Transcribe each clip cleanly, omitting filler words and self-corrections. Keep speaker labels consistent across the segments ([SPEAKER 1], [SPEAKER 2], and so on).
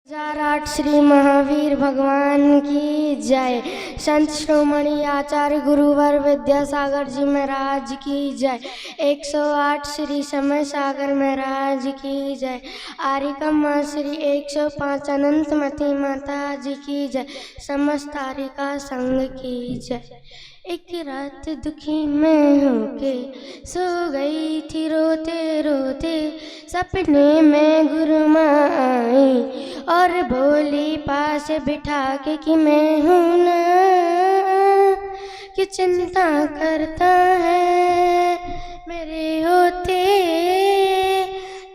[SPEAKER 1] 2008 श्री महावीर भगवान की जय। संत श्रोमणी आचार्य गुरुवर विद्यासागर जी महाराज की जय। 108 श्री समय सागर महाराज की जय। आरिकम माँ श्री 105 अनंतमती माता जी की जय। समस्त आरिका संघ की जय। एक रात दुखी मैं होके सो गई थी रोते रोते, सपने में गुरु माँ आई और बोली पास बिठा के कि मैं हूँ ना, कि चिंता करता है मेरे होते,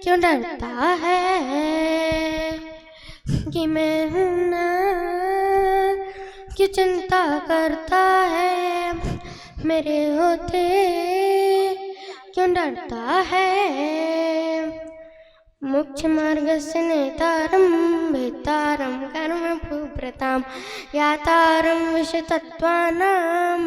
[SPEAKER 1] क्यों डरता है कि मैं हूँ ना, कि चिंता करता है मेरे होते, क्यों डरता है। मोक्ष मार्गस्य नेतारं भेतारं कर्म भूप्रतां यातारं विषतत्त्वानां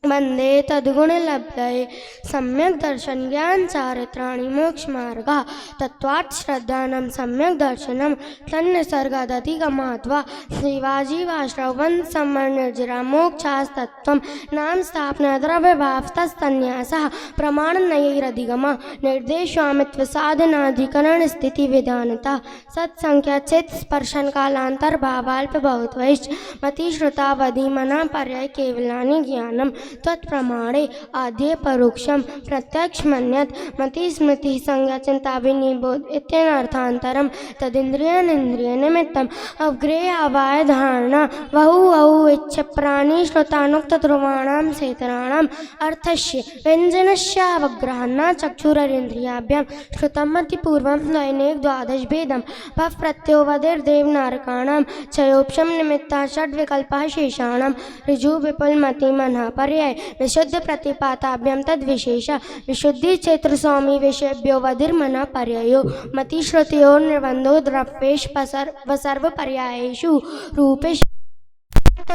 [SPEAKER 1] वन्दे तद्गुणलब्धये। सम्यक् दर्शन ज्ञान चारित्राणि मोक्ष मार्गः तत्त्वात् श्रद्धानं सम्यक् दर्शनं तन्निसर्गादधिगमाद्वा शिवाजीवाश्रवन् समनिर्जरा मोक्षास्तत्त्वं नाम स्थापना द्रव्यभावस्तन्यासः प्रमाणनयैरधिगमः निर्देशस्वामित्व साधनाधिकरण स्थिति विधानता सत्संख्या चित्त स्पर्शन कालांतर्भावाल्प बहुत्वैश्च मति श्रुतावधि मना पर्याय केवलानि ज्ञानम् तत्प्रमाणे आद्य परोक्षम प्रत्यक्ष मन्यत मति स्मृति संज्ञा चिंता विनिबोध इत्यनर्थांतरम तदिंद्रियनिंद्रिय निमित्तम अवग्रेह अवाय धारणा वहु वहु इच्छ प्राणी श्रोतानुक्त ध्रुवाणाम सेतराणाम अर्थस्य व्यंजनस्यावग्रहणा चक्षुरेन्द्रियाभ्याम श्रुतमति पूर्वम दैनिक द्वादश भेदम भव प्रत्योवधिर्देव नारकाणाम चयोपशम निमित्ता षड् विकल्पः शेषाणाम ऋजु विपुल मति मनः पर्याय विशुद्ध प्रतिपाताभ्यम तद विशेष विशुद्धि क्षेत्र स्वामी विषयभ्यो वधिर्मना पर्यायो मति श्रुतियो निर्बंधो द्रव्येश सर्व पर्यायेषु रूपेश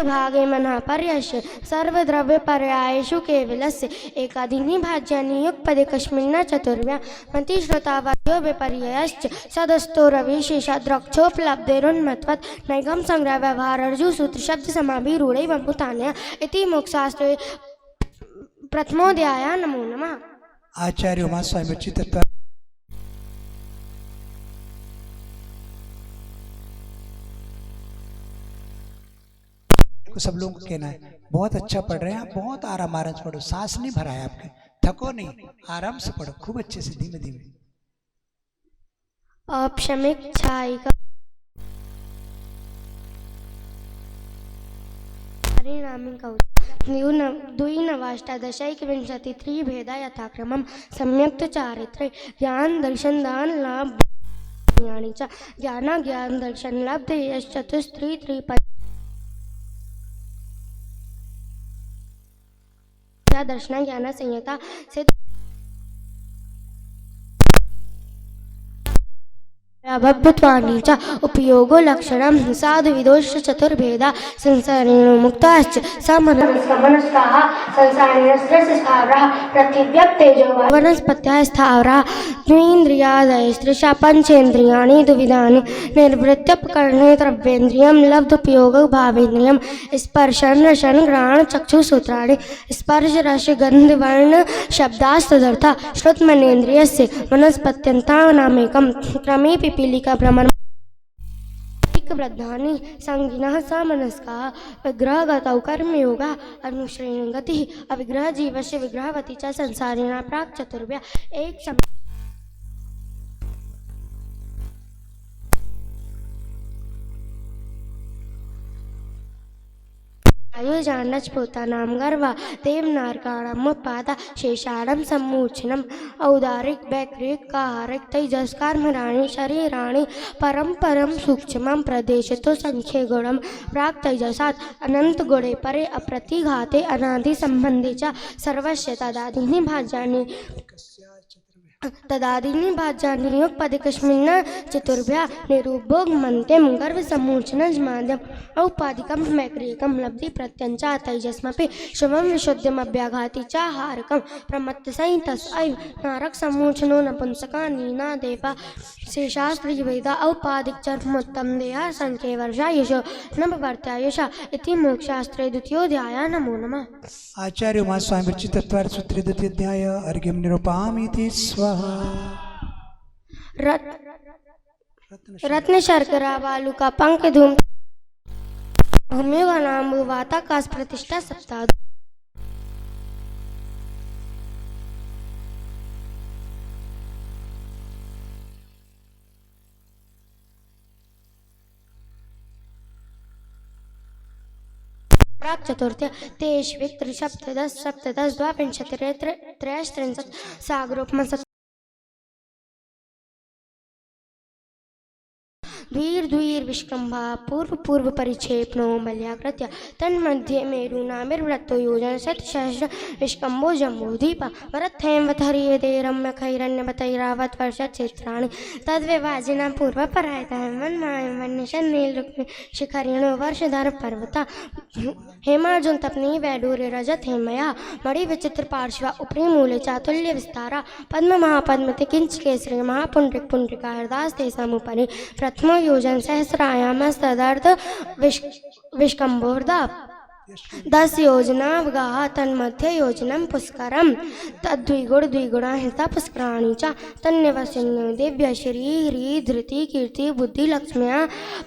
[SPEAKER 1] भागे मनः पर्यस्य सर्वद्रव्य पर्यायेषु केवलस्य एकादीनि भाज्यानि युगपदे कस्मिन् चतुर्व्या मति श्रुतावध्यो विपर्ययश्च सदस्तोरविशेषाद्रक्षोपलब्धेरुन्मत्वत् नैगम संग्रह व्यवहार अर्जु सूत्र शब्द समाभिरूढ़ै वपुतान्या इति मोक्षशास्त्रे प्रथमोऽध्यायः। नमो नमः।
[SPEAKER 2] आचार्य उमा स्वामी चित्त सब लोगों को कहना है बहुत अच्छा पढ़ रहे हैं आप, बहुत आराम से पढ़ो, सांस नहीं भरा है आपके, थको नहीं, आराम से पढ़ो, खूब अच्छे से धीमे धीमे।
[SPEAKER 1] औपशमिक छायिका द्विनवाष्टादशैकविंशतित्रिभेदा यथाक्रमं सम्यक् चारित्र्ये ज्ञान दर्शन दान लाभ च ज्ञान दर्शन लब्ध यश्चतुस्त्री दर्शन ज्ञान संहिता से भवत्वानि च उपयोगो लक्षणं साधु विदोष चतुर्भेदा संसारेण मुक्ताश्च समनस्काः संसारिणस्त्र स्थावरः पृथिव्यप्तेजो वनस्पतयः स्थावरः द्विन्द्रियादयस्त्रिषा पंचेन्द्रियाणि द्विविधानि निर्वृत्योपकरणे द्रव्येन्द्रियं लब्धोपयोगो भावेन्द्रियं स्पर्शन रसन घ्राण चक्षुसूत्राणि स्पर्श रस गंध वर्ण शब्दास्तदर्था श्रुतमनेन्द्रियस्य वनस्पत्यन्तानामेकं क्रमे पिपीलिका भ्रमण वृद्धानि संगिनः समनस्काः विग्रहगतौ कर्मयोगा अनुश्रेणी गतिः अविग्रह जीवस्य विग्रहवती च संसारिणा प्राक् चतुर्व्या एक आयुजानच पोतानां गर्वा देवनारकाणामुत्पादा शेषाणं सम्मूर्छनम् औदारिक वैक्रिक काहारिक तेजस कर्मराणि शरीराणि परं सूक्ष्मं प्रदेशतो संख्ये गुणं प्राक् तेजसात् अनंत गुणे परे अप्रतिघाते अनादि संबंधे च सर्वस्य तदादीनि भाज्यानि युगपदे कस्मिन् चतुर्भ्या निरूपभोगमन्त्यं गर्भसम्मूर्छनजमाद्यम् औपाधिकं वैक्रियकं लब्धि प्रत्यञ्चा तैजस्मपि शुभं विशुद्धिमभ्याघाति च हारकं प्रमत्तसंहितस् नारक सम्मूर्छनो नपुंसका नीना देवा शेषास्त्री वेदा औपाधिक चर्मोत्तम देहा संख्ये वर्षायुष नववर्त्यायुषा इति मोक्षशास्त्रे द्वितीयोऽध्यायः। नमो नमः।
[SPEAKER 2] आचार्य उमा स्वामी विरचित तत्वार्थ सूत्रे द्वितीय अध्याय अर्घ्यं निरूपयामीति स्वाहा।
[SPEAKER 1] रत्न शर्करा वालुका पंख धूम भूमि का नाम वाता काश प्रतिष्ठा सप्ताह। प्राक चतुर्थी तेष्विक त्रिसप्तदश सप्तदश द्वाविंशतिः त्रयस्त्रिंशत् सागरोपम द्वीर विष्कंभा पूर्व पूर्व परिक्षेपणो मल्याकृत्य तन्मध्ये मेरुनामिर्वृत्तो योजन शतसहस्र विष्कंभो जम्बूदीप वरथैवथर्यदे रम्यखैरण्यवतैरावत वर्षक्षेत्राणि तद्विभाजिना पूर्वपरायतः वन्यशन्नीलरुक्मि शिखरिणो वर्षधर पर्वता हेमार्जुन तपनी वैडूर्य रजत हेमया मणि विचित्र पार्श्व उपरि मूले चातुल्य विस्तारा पद्म महापद्मति किंच केसरी महापुंड्रिक पुंड्रिका हरदास तेषामुपरि प्रथमो योजन सहस्रायामस्तदर्थ विष्कंभोर्धा 10 योजनावगाः तन्मध्ये योजनं पुष्करं तद्विगुणा हिता पुष्कराणि च तन्निवसिन्यो देव्य श्री ह्री धृति कीर्ति बुद्धि लक्ष्म्या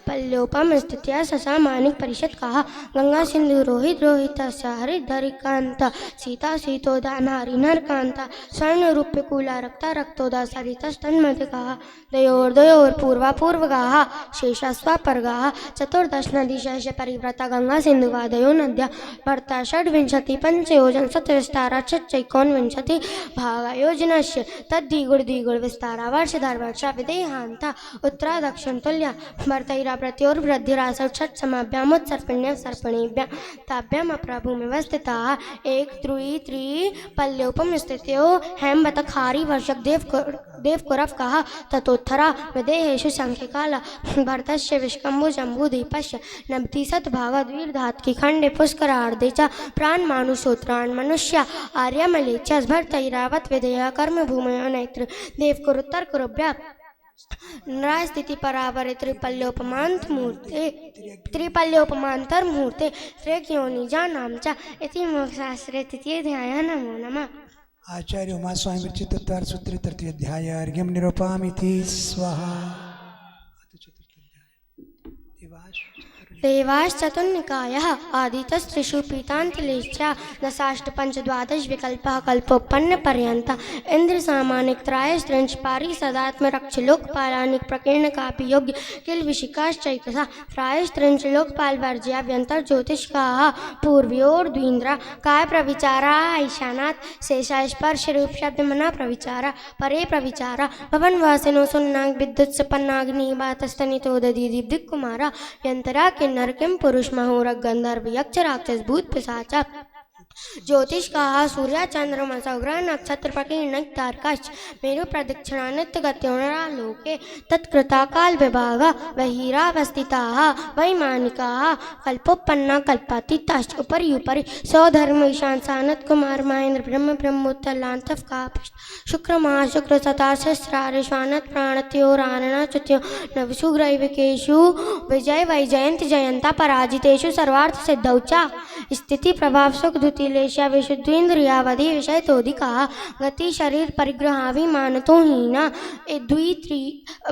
[SPEAKER 1] पल्योपम स्थित्या ससामानिक परिषदकाः गंगा सिंधु रोहित रोहितस्य हरिधरिकान्त सीता सीतोदा नारी नरकान्ता स्वर्ण रूप्य कूला रक्ता रक्तोदा सरितस्तन्मध्यकाः दयोर्दयोर पूर्वा पूर्वगाः शेषा स्वापर्गाः चतुर्दश नदीशः परिव्रता गंगा सिन्धुवादयो नद्या भर्ता षड्विंशति पंचयोजन सतविस्तारा चैकोनविंशति भागा योजनस्य तद्द्विगुण विस्तारा वर्षधर वर्षा विदेहान्ता उत्तरा दक्षिण तुल्या भर्तैरा प्रत्योर्वृद्धिरासौ षट् समाभ्याम उत्सर्पिण्य सर्पणेभ्यः ताभ्याम अप्राभूमिवस्थिताः एक त्रुयि त्रि पल्योपम स्थित्यो हेमवत खारी वर्षक देवकुरवकाः ततोत्तरा विदेहेषु संख्यकाला भरतस्य विष्कम्भो जम्बूदीपस्य नवतिशत भागा द्विर्धात्की खंडे पुष्करार्धे च प्राण मानुषोत्राण मनुष्या आर्यमले च भर्तैरावत विधेया कर्म भूमयो नेत्र देवकुरुत्तर कुरुभ्या नरास्थिति परावरे त्रिपल्योपमांतर मुहूर्ते त्रेक्योनिजानां च इति मोक्षशास्त्रे तृतीयोऽध्यायः। नमो नमः।
[SPEAKER 2] आचार्य उमा स्वामी विरचित तत्वार्थ सूत्रे तृतीय अध्याय अर्घ्यं निरूपयामीति स्वाहा।
[SPEAKER 1] देवाश्चतुर्निकायः आदितस्त्रिषु पीतान्तलेश्च दशाष्टपञ्च द्वादश विकल्पः कल्पोपन्नपर्यन्ता इन्द्रसामानिकत्रायस्त्रिंश पारिसदात्मरक्षलोकपालानिक प्रकीर्णकापि योग्य किल विशिकाश्चैकसा प्रायस्त्रिंश लोकपालवर्ज्याभ्यन्तर्ज्योतिष्काः पूर्वयोर्द्वीन्द्रा काय प्रविचारा ईशानात् शेषा स्पर्शरूप शब्दमना प्रविचारा परे प्रविचारा भवनवासिनो सुन्नाग विद्युत्सपन्नाग्निवातस्तनितो दधीदिक्कुमारा व्यन्तरा नरकिं पुरुष महोरग गंधर्व यक्ष राक्षस भूत पिशाच ज्योतिष्काः सूर्य चंद्रमा ग्रह नक्षत्र प्रकीर्णक तारकाश्च मेरु प्रदक्षिणा नित्य गत्योनरालोके तत्कृता काल विभागा वहीरावस्थिताः वैमानिकाः कल्पोपन्ना कल्पातीताश्च उपरि उपरि सौधर्म ईशान सानत कुमार महेंद्र ब्रह्म ब्रह्मोत्तलांतव कापिष्ट शुक्र महाशुक्र सता सहस्रारिश्वानत प्राणत्योरानना च्युत्यो नवसुग्रैविकेषु विजय वैजयंत जयंता पराजितेषु सर्वार्थ सिद्धौ च स्थिति प्रभाव सुख द्युतिलेशा विशुद्धिन्द्रियावधि विषयतोधिकाः गति शरीर परिग्रहाभिमानतो हीना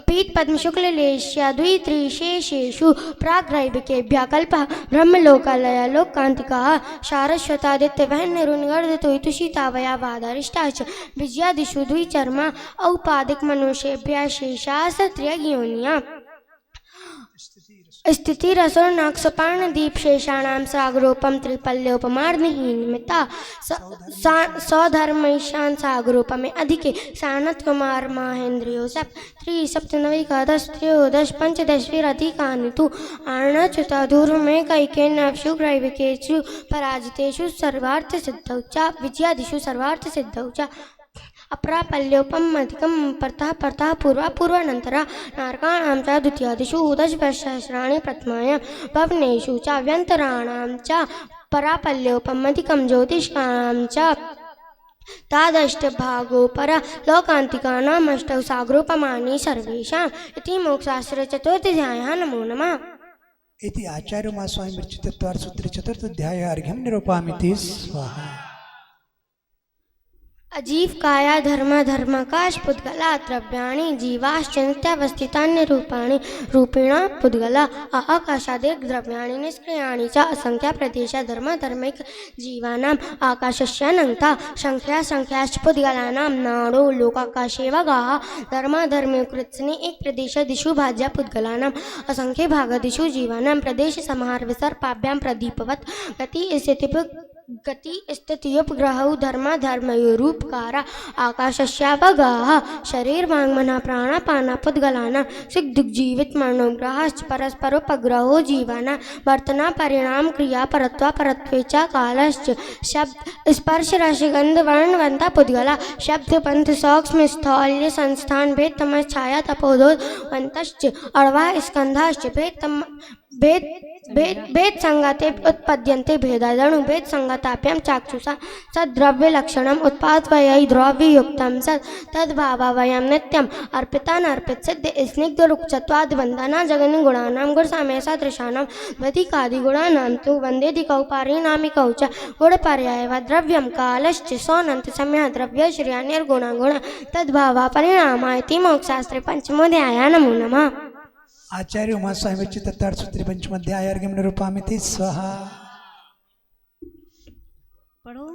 [SPEAKER 1] पीत पद्म शुक्ललेश्या द्वित्रिशेषेषु प्राग्रैविकेभ्यः कल्पः ब्रह्मलोकालया लोककान्तिकाः सारस्वतादित्य वहन्निरुन्गर्दतो तुषितावया वादारिष्टाश्च विजयादिषु द्विचर्मा औपाधिक मनुष्येभ्यः शेषाः त्रययोनिः स्थिति रसोर्नाक्षपाण दीप शेषाणाम सागरोपम त्रिपल्योपमार्निमिता सौधर्म ईशान सागरोपम में अधिके सानत कुमार महेंद्रियो सब त्रिसप्तनविकादश त्रयोदश पंचदशविरधिकानि तु आर्णच्युताधूर्व में कैके नवशुग्रैविकेषु पराजितेषु सर्वार्थ सिद्धौ च विजयादिषु सर्वार्थ सिद्धौ च अप्रापल्योपमधिकं परतः पूर्वानन्तरा नारकाणां च द्वितीयादिषु दशसहस्राणि प्रथमायां भवनेषु च व्यन्तराणां च परापल्योपमधिकं ज्योतिष्काणां च तादष्टभागोपरा लोकान्तिकानामष्टौ सागरोपमानि सर्वेषाम् इति मोक्षशास्त्रे चतुर्थाध्यायः। नमो नमः।
[SPEAKER 2] इति आचार्य महास्वामी विरचितत्वार सूत्रे चतुर्थाध्याय अर्घ्यं निरूपयामि स्वाहा।
[SPEAKER 1] अजीवकाया धर्माकाश पुद्गला द्रव्याणि जीवाश्च नित्यावस्थितान्य रूपाणि रूपिणा पुद्गला आकाशादेव द्रव्याणि निष्क्रियाणि च असंख्या प्रदेशा धर्मैक जीवानाम् आकाशस्यानन्ता संख्याश्च पुद्गलानां नाडो लोकाकाशेवगाः धर्मकृत्स्ने एक प्रदेशदिषु भाज्या पुद्गलानाम् असंख्य भागदिषु जीवानां प्रदेश समाहार विसर्पाभ्यां प्रदीपवत् गति स्थित्युपग्रहौ धर्मयोरूपकारा आकाशस्यावगाः शरीरवाङ्मनः प्राणापाना पुद्गलानां सिग्दुग्जीवितमनोग्रहाश्च परस्परोपग्रहो जीवानां वर्तना परिणाम क्रिया परत्वे च कालश्च शब्द स्पर्श रसगन्धवर्णवन्ता पुद्गला शब्द पंथ सूक्ष्म स्थौल्य संस्थान भेद तमस छाया तपोधोवन्तश्च अण्वा स्कन्धाश्च भेद संगते उत्पद्यन्ते भेदादणु भेद संगताभ्यां चाक्षुषा सद्द्रव्यलक्षणम् उत्पादवयै द्रव्ययुक्तं सत् तद्भाववयं नित्यम् अर्पित सिद्ध स्निग्धरुक्चत्वाद्वन्दना जगन्गुणानां गुणसाम्यसादृशानां द्वैतिकादिगुणानां तु वन्देधिकौ पारिणामिकौ च गुणपर्यायवत् द्रव्यं कालश्च सोऽनन्तसमयः द्रव्यश्रिया निर्गुणगुण तद्भावा परिणामा इति मोक्षशास्त्रे पंचमोऽध्यायः। नमो नमः।
[SPEAKER 2] आचार्य महास्वामी विरचितत्वार सूत्रे पंचमाध्याय अर्घ्यं निरूपयामि स्वाहा।
[SPEAKER 1] पढ़ो।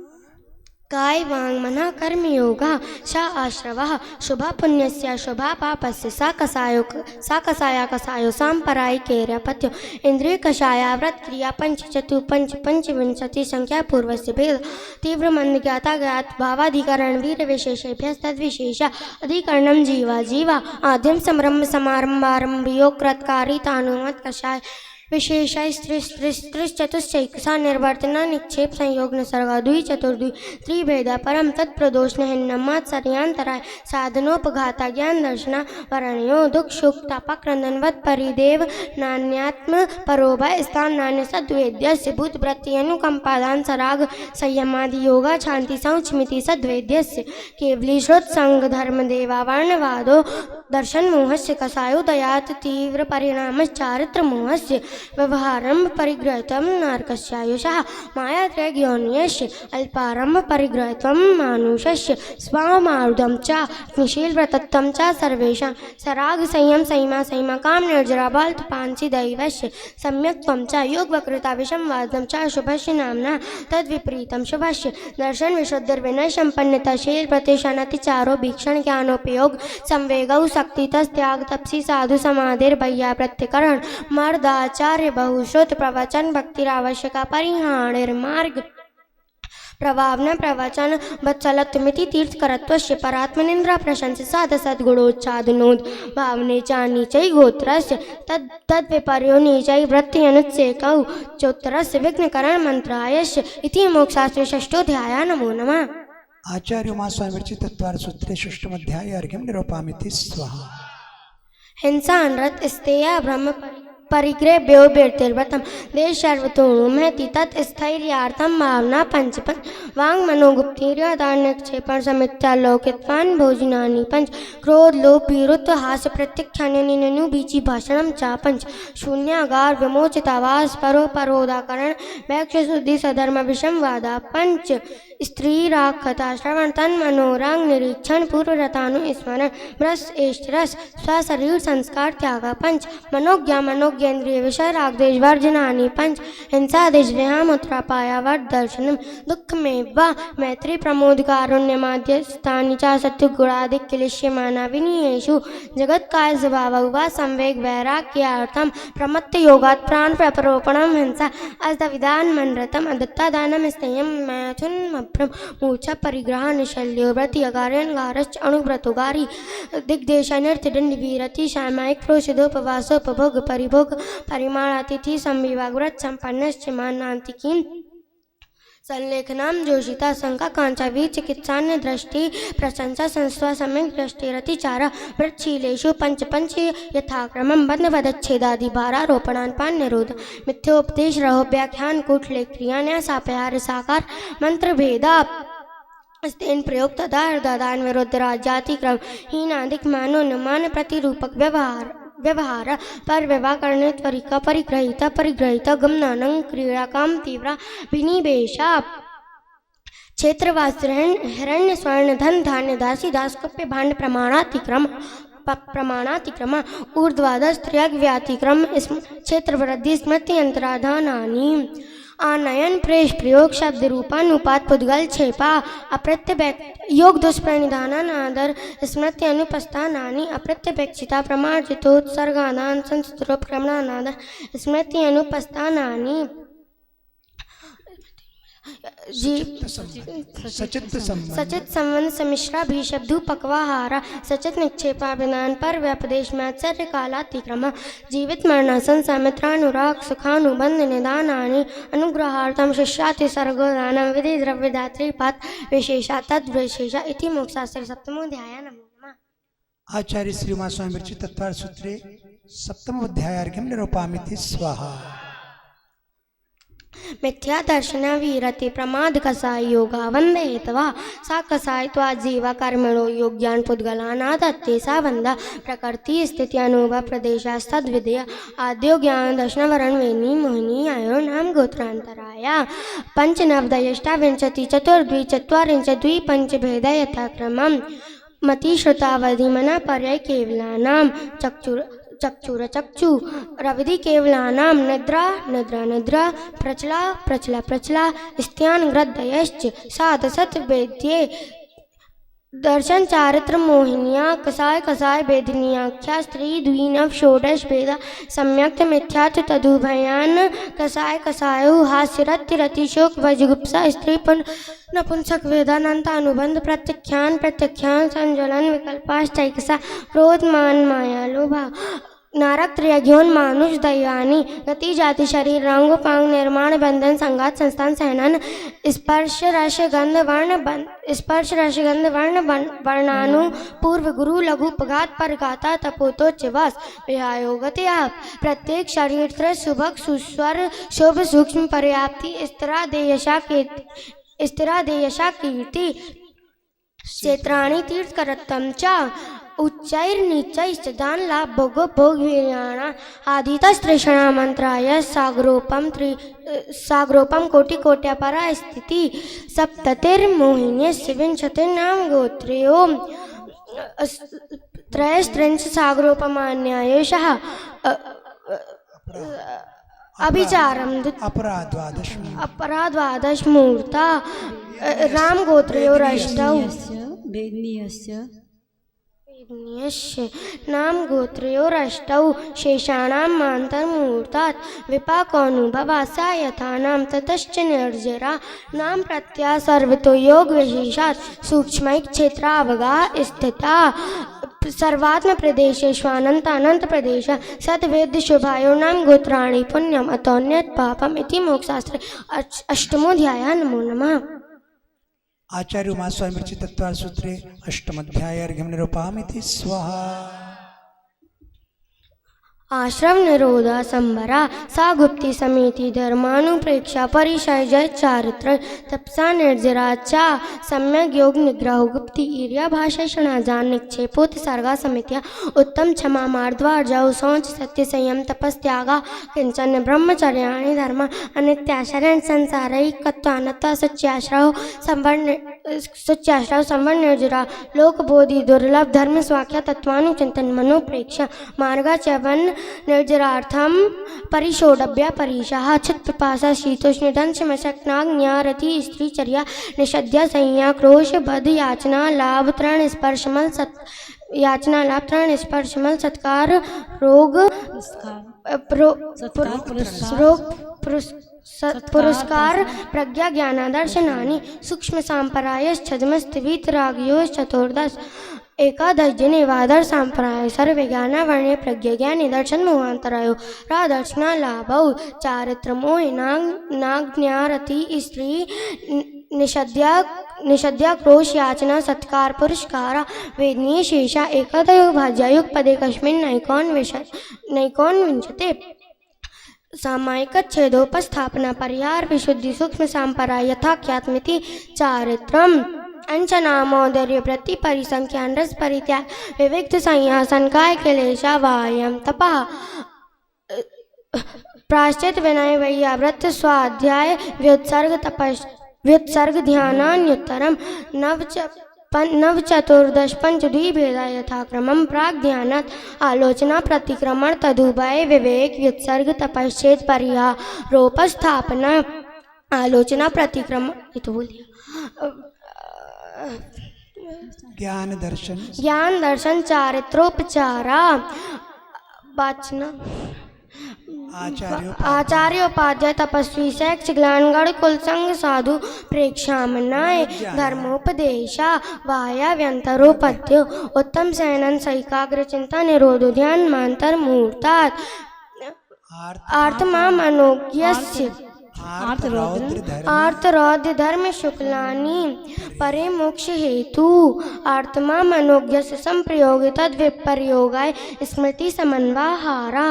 [SPEAKER 1] काय वांग मनः कर्म योगा सा आश्रवः शुभा पुण्यस्य शुभा पापस्य सा कसाया कसायो सांपरायिकेर्यपत्यो इंद्रिय कषाया व्रत क्रिया पंचविंशति संख्या पूर्वस्य भेद तीव्र मंद ज्ञाता ज्ञात भावाधिकरण वीर विशेषेभ्य तद्विशेष अधिकरणं जीवा आद्यम संरम्भ समारंभारंभियो कृतकारी तानुमत कषाय विशेषा स्त्रिश्चतुश्चैकसा निर्वर्तना निक्षेप संयोग निसर्गा द्वि चतुर्द्वि त्रिभेदा परम तत्प्रदोष नहिन्नमात् सर्यांतराय साधनोपघाता ज्ञान दर्शना वर्णयो दुख सुख तापाक्रंदनवत् परिदेव नान्यात्म परोभय स्थान नान्य सद्वेद्यस्य भूतवृत्ति अनुकंपादान सराग संयमादि योगा शांति संचमिति सद्वेद्यस्य केवली श्रुत संग धर्म देवा वर्णवादो दर्शन मोहस्य कसायोदयात् तीव्र परिणाम चारित्र मोहस्य व्यवहारंभ परिग्रहत्वं नरकस्यायुषः मायात्रययोन्यस्य अल्पारंभ परिग्रहत्वं मानुषस्य स्वामारुदं च निशीलव्रतत्वं च सर्वेषां सराग संयम सैमा काम निर्जरा बालपांसी दैवस्य सम्यक्त्वं च योगवक्रता विषमवादं च शुभस्य नाम्ना तद्विपरीतं शुभस्य दर्शन विशुद्धिर्विनय संपन्नता शील प्रतिशानतिचारो भीक्षण ज्ञानोपयोग संवेगौ शक्ति त्याग तपसी साधु समाधिर्भय्या प्रत्यकरण मर्दाचार्य बहुश्रुत प्रवचन भक्तिरावश्यका परिहाणिर्मार्ग प्रभावना प्रवचन वत्सलत्वमिति तीर्थकरत्वस्य परात्मनिन्द्रा प्रशंस साध सद्गुणोच्चादनोद भावने च नीचै गोत्रस्य तद्विपर्यो नीचै वृत्त्यनुत्सेकौ चोत्तरस्य विघ्नकरण मंत्रायस्य इति मोक्षशास्त्रे षष्ठोऽध्यायः। नमो नमः।
[SPEAKER 2] आचार्य महास्वामी विरचितत्वार सूत्रे षष्ठमध्याय अर्घ्यं निरूपयामि स्वाहा।
[SPEAKER 1] हिंसा अनृत स्तेया ब्रह्म परिग्रह बेर्तिर्व्रतम देश सर्वतोमुहति तत्स्थैर्यार्थम भावना पंचपंच वांग मनोगुप्तिर्यादान्यक्षेपण समित्यालौकित्वान् भोजनानि पंच क्रोध लोभ पीरुत्व हास्य प्रत्यक्षान्यनु बीची भाषणम चा पंच शून्यागार विमोचितावास परोदाकरण वैक्ष शुद्धि सधर्म विषम वादा पंच स्त्री राखता श्रवण तन मनोरांग निरीक्षण पूर्वरतानु स्मरण ब्रस एष्टरस स्वशरीर संस्कार त्यागा पंच मनोज्ञेन्द्रिय विषय रागदेश वर्जनानि पंच हिंसा देशदेहामुत्रापायावर्त दर्शनम दुख में वा मैत्री प्रमोद कारुण्यमाद्यस्थानि च सत्युगुणादि क्लिश्यमाना विनीयेषु जगत्काय स्वभाव वा संवेग वैराग्यार्थम प्रमत्त योगात् प्राण प्रपरोपणम हिंसा अस्तविधान मनरतम अदत्तादानम स्तेयम मैथुन मूर्छा परिग्रह निशल्यो व्रति अगार्यनगारश्च अणुव्रतोगारी दिग्देशानर्थदंड वीरति सामायिक प्रोषिदोपवासोपभोग परिभोग परिमाणातिथि संविभाग व्रत संपन्नश्च मानांतिकीं संलेखनां जोषिता शंका कांचा वीर चिकित्सान्य दृष्टि प्रशंसा संस्वा सम्यक दृष्टिरतिचारा व्रतशीलेषु पंच यथाक्रमं बंध वदच्छेदादि भारारोपणान् पान निरोध मिथ्योपदेश रहो व्याख्यान कूटलेख क्रिया न्यासापहार साकार मंत्र भेदा स्तेन प्रयोग तथा हृदयान विरुद्ध राज्यातिक्रम हीनाधिक मानोन्मान प्रतिरूपक व्यवहार पर विवाह करने त्वरिका परिग्रहिता गमनानं क्रीड़ा काम तीव्रा विनिवेशा क्षेत्रवास हिरण्य स्वर्ण धन धान्य दासी दास कुप्य भांड प्रमाणातिक्रम ऊर्ध्वाधस त्र्यग व्यातिक्रम क्षेत्र वृद्धि स्मृति अंतराधानानि आनयन प्रेष प्रयोग शब्द रूपानुपात पुद्गल छेपा अप्रत्यव्यक्त योग दुष्प्रणिधानानादर स्मृति अनुपस्थानानि अप्रत्यवेक्षिता प्रमार्जितोत्सर्गानां संस्तुरोपक्रमणानादर स्मृति अनुपस्थानानि
[SPEAKER 2] सचित
[SPEAKER 1] संबंध सम्मिश्रा भी शब्दोपक्वाहारा सचित निक्षेपा विनान पर व्यपदेश में आचार्य कालातिक्रम जीवित मरणासन समित्रानुराग सुखानुबंध निदानानि अनुग्रहार्थम शिष्याति सर्गोदानम विधि द्रव्यदात्री पात विशेषा तद्विशेषा इति मोक्षशास्त्र सप्तमोऽध्याय नमः।
[SPEAKER 2] आचार्य श्री उमा स्वामी विरचित तत्वार सूत्रे सप्तमोऽध्यायार्घ्यं निरूपयामि स्वाहा।
[SPEAKER 1] मिथ्या दर्शन वीरति प्रमाद कसाय योगा वंदेतवा सा कसाय त्वा जीवा कर्मणो योग्यान पुद्गलानादत्ते सा वंदा प्रकृति स्थिति अनुभव प्रदेशास्तद्विदय आद्यो ज्ञान दर्शन वरण वेणी मोहिनी आयो नाम गोत्रांतराया पंच नवदयष्टा विंशति चतुर्द्वि चत्वारिंश द्वि पंच भेद यथाक्रमम् मति श्रुतावधि मना पर्याय केवलानाम चक्षु रविधि केवलानां निद्रा प्रचला स्त्यान ग्रद्धयश्च साधसत वेद्ये दर्शन चारित्र मोहिनिया कसाय वेदिनियाख्या स्त्री द्विनव षोडश भेद सम्यक्त मिथ्याच तदुभयान कसायो हास्यरति शोक वजुगुप्सा स्त्री नपुंसक वेदानंत अनुबंध प्रत्यख्यान संज्वलन विकल्पाश्चैकसा क्रोध मान माया लोभा नारक त्रयज्ञोन मानुष दैवानी गति जाति शरीर रंगोपांग निर्माण बंधन संगात संस्थान सहनन स्पर्श रस गंध वर्ण वर्णानु पूर्व गुरु लघु पगात परगाता तपोतो चिवास विहायोगतया प्रत्येक शरीर त्र सुभग सुस्वर शुभ सूक्ष्म पर्याप्ति स्थिरादेयशा कीर्ति क्षेत्राणि तीर्थकरत्तम च उच्चैर्नीचैश्च दान लाभ भोग वीर्याणा आदितस्त्रिषणा मंत्राय साग्रोपम कोटिकोट्यापरा स्थिति सप्ततिर्मोहिन्यस्य विंशतिर्नाम गोत्र्यो त्रयस्त्रिंश साग्रोपमान्यायशः अभिचारम अपराद्वादश मूर्ता राम गोत्र्योरष्टौ नाम गोत्र्योरष्टौ शेषाणां मान्तर्मूर्तात् विपाकोऽनुभवासा यथानां ततश्च निर्जरा नाम प्रत्या सर्वतो योग विशेषात् सूक्ष्मैक क्षेत्रावगा स्थिता सर्वात्म प्रदेशेष्वानंत अनंत प्रदेश सद्वेद शुभायो नाम गोत्राणि पुण्यम अतोन्यत पापम इति मोक्षशास्त्रे अष्टमोऽध्यायः नमो नमः।
[SPEAKER 2] आचार्य उमा स्वामी विरचित तत्वार सूत्रे अष्टमोऽध्यायार्घ्यं निरूपयामि स्वाहा।
[SPEAKER 1] आश्रम निरोधा संबरा सा गुप्ति समिति धर्मानुप्रेक्षा परिशय जय चारित्र तपसा निर्जराचा सम्यक योग निग्रह गुप्ति ईर्या भाषण जान निक्षेपोत सर्गा समित्या उत्तम क्षमा मार्द्वार्जौ शौच सत्य संयम तपस्त्यागा किंचन ब्रह्मचर्याणि धर्म अनित्याशरण संसारैकत्वानता सच्याश्रव संवर्ण निर्जरा लोकबोधि दुर्लभ धर्म स्वाख्या तत्वानुचिंतन मनोप्रेक्षा मार्गा चवन निर्जरार्थम परिशोडभ्या परिशाह छित्पिपासा शीतोष्ण दंश मशक्नाग्न्यारति स्त्रीचर्या निषद्या संज्ञा क्रोश बध याचना लाभ तृण स्पर्शमल सत्कार रोग पुरस्कार प्रज्ञा ज्ञानादर्शनानि सूक्ष्म सांपरायश्छद्मस्तिवीतरागयो चतुर्दश एकादश जनेवादर सांप्राय सर्वे ज्ञाना वर्णे प्रज्ञा ज्ञान निदर्शन मोहांतरायो रादर्शना लाभौ चारित्र मोहिनाग्न्यारति स्त्री निषद्या क्रोश याचना सत्कार पुरस्कार वेदनीय शेषा एकादयो भाज्यायुग पदे कस्मिन् नैकोन विंशते सामायिक छेदोपस्थापना परिहार विशुद्धि सूक्ष्म सांपरा यथाख्यात्मिति चारित्रम अंचनामोदर्य प्रति परिसंख्यान रस परित्याग विविक्त संयासन काय क्लेशा वायम तपः प्राश्चित विनय वैयाव्रत स्वाध्याय व्युत्सर्ग ध्यानान्युत्तरम नवचतुर्दश पंचद्विभेदा यथाक्रमं प्राग ध्यानात् आलोचना प्रतिक्रमण तदुभय विवेक व्युत्सर्ग तपश्चेत परिहारोपस्थापना आलोचना प्रतिक्रमण ये तो बोल दिया। ज्ञान दर्शन चारित्रोपचारा वाचना आचार्योपाध्याय तपस्वी शैक्ष ग्लानगढ़ कुलसंग साधु प्रेक्षामनाय धर्मोपदेशा वायाव्यंतरोपद्यो उत्तम सैनन सैकाग्र चिंता निरोधो ध्यान मांतर मूर्तात् आर्तमा मनोज्ञस्य आर्तरौद्र धर्म शुक्लानि परे मोक्ष हेतु आर्तमा मनोज्ञस्य संप्रयोग तद विपर्योगाय स्मृति समन्वाहारा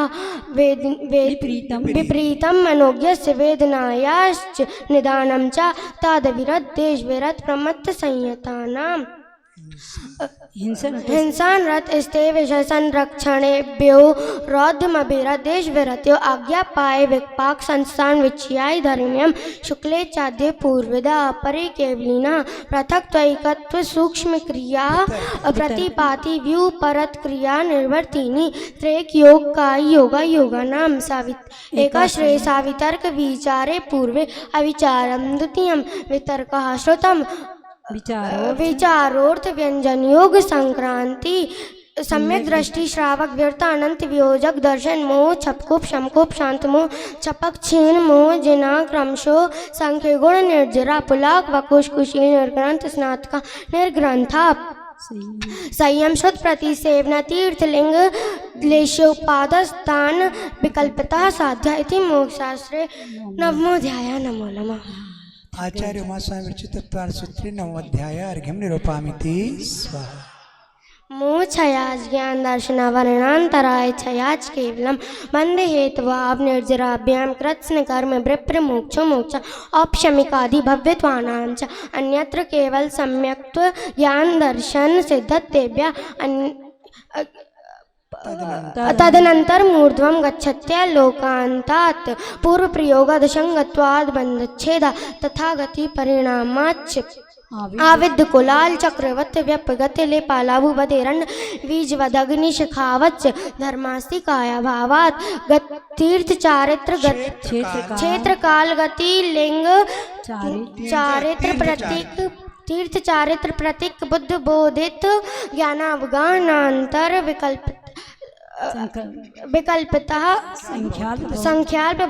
[SPEAKER 1] विपरीतम मनोज्ञस्य वेदनायाश्च निदानं च तदविरत देश विरत प्रमत्त संयतानाम् हिंसानरत स्ते विषय संरक्षणेभ्यो रौद्रमभिरत देश विरत्यो आज्ञा पाए विपाक संस्थान विच्छियाय धर्म्यम शुक्ले चाद्य पूर्वदा परे केवलिना पृथक त्वैकत्व सूक्ष्म क्रिया प्रतिपाति व्यू परत क्रिया निर्वर्तिनी त्रेक योग का योगा योगा नाम सावित एकाश्रय सावितर्क विचारे पूर्वे अविचारम द्वितीयम वितर्कः श्रुतम विचारोर्थ व्यंजन योग संक्रांति सम्यक दृष्टि श्रावक व्यर्थ अनंत वियोजक दर्शन मोह छपकोप शमकोप शांत मोह छपक छीन मोह जिना क्रमशो संख्य गुण निर्जरा पुलाक वकुश कुशील निर्ग्रंथ स्नातका निर्ग्रंथा संयम शुद्ध प्रति सेवना तीर्थलिंग लेशोपादस्थान विकल्पता साध्या इति मोक्षशास्त्रे नवमोऽध्यायः। नमो नमः।
[SPEAKER 2] आचार्य उमास्वामी विरचित सूत्रे 9वां अध्याय अर्घ्यम निरूपयामि स्वाहा।
[SPEAKER 1] मोक्षयाज ज्ञान दर्शनावरणान्तराय छयाज केवलम बंदे हेतवाव निर्जराभ्याम कृत्स्न कर्म विप्र मोक्षो मोक्ष औपशमिकादि भव्यत्वानां च अन्यत्र केवल सम्यक्त्व ज्ञान दर्शन सिद्धतेभ्य तदनंतर मूर्ध्वं गच्छत्या लोकान्तात् पूर्व प्रयोगादशंगत्वाद् बन्धच्छेदा तथा गति परिणामाच्च आविद्य कुलाल चक्रवत व्यपगति ले पालाभु बदेरण्य बीजवदग्नि शिखावच्च धर्मास्ति काया भावात तीर्थ चारित्र क्षेत्र काल गति लिंग चारित्र प्रतीक तीर्थ चारित्र प्रतीक बुद्ध बोधित ज्ञानावगाहनांतर विकल्पतः संख्याल्प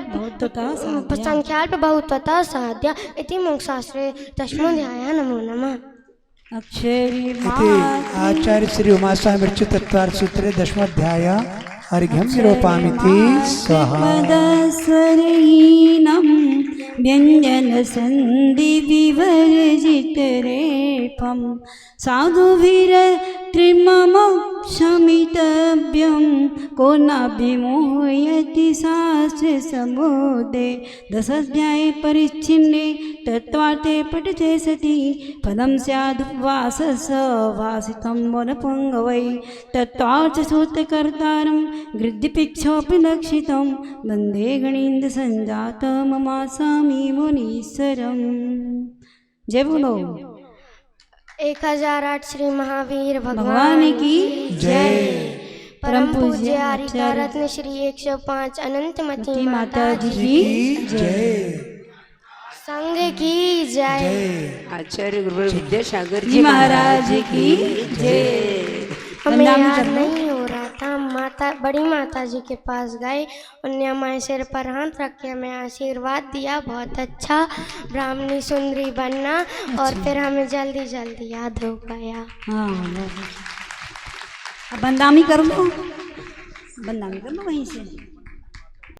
[SPEAKER 1] बहुत्वता साध्या इति मोक्षशास्त्रे 10वां। नमो नमः।
[SPEAKER 2] आचार्य श्री उमास्वामी विरचित तत्त्वसूत्रे 10वां अध्याय अर्घ्यम निरूपयामि स्वाहा।
[SPEAKER 3] व्यंजन संधि विवर्जित रेपम साधुवीर त्रिमम शमितव्यम को नाभिमोहयति शास्त्र समुदे 10 अध्याये परिच्छिन्ने तत्त्वार्थे पठिते सति पदं स्यादुपवासस वासितं वनपुङ्गवै तत्त्वार्थसूत्रकर्तारं गृद्धिपिक्षोऽपि लक्षितं वन्दे गणेन्द्र संजातममासामि मुनीश्वरम्। जय बोलो
[SPEAKER 1] 1008 श्री महावीर
[SPEAKER 3] भगवान की जय।
[SPEAKER 1] परम पूज्य आर्य रत्न श्री 105 अनंतमती माता जी
[SPEAKER 2] की जय।
[SPEAKER 1] संघ की जय।
[SPEAKER 4] आचार्य गुरु विद्यासागर
[SPEAKER 3] जी महाराज की जय।
[SPEAKER 1] हमें याद नहीं हो रहा था, बड़ी माता जी के पास गए, उन्हें हमारे सिर पर हाथ रख के हमें आशीर्वाद दिया, बहुत अच्छा ब्राह्मणी सुंदरी बनना। और फिर हमें जल्दी जल्दी याद हो गया।
[SPEAKER 3] हाँ अब बंदामी कर लो, वहीं से।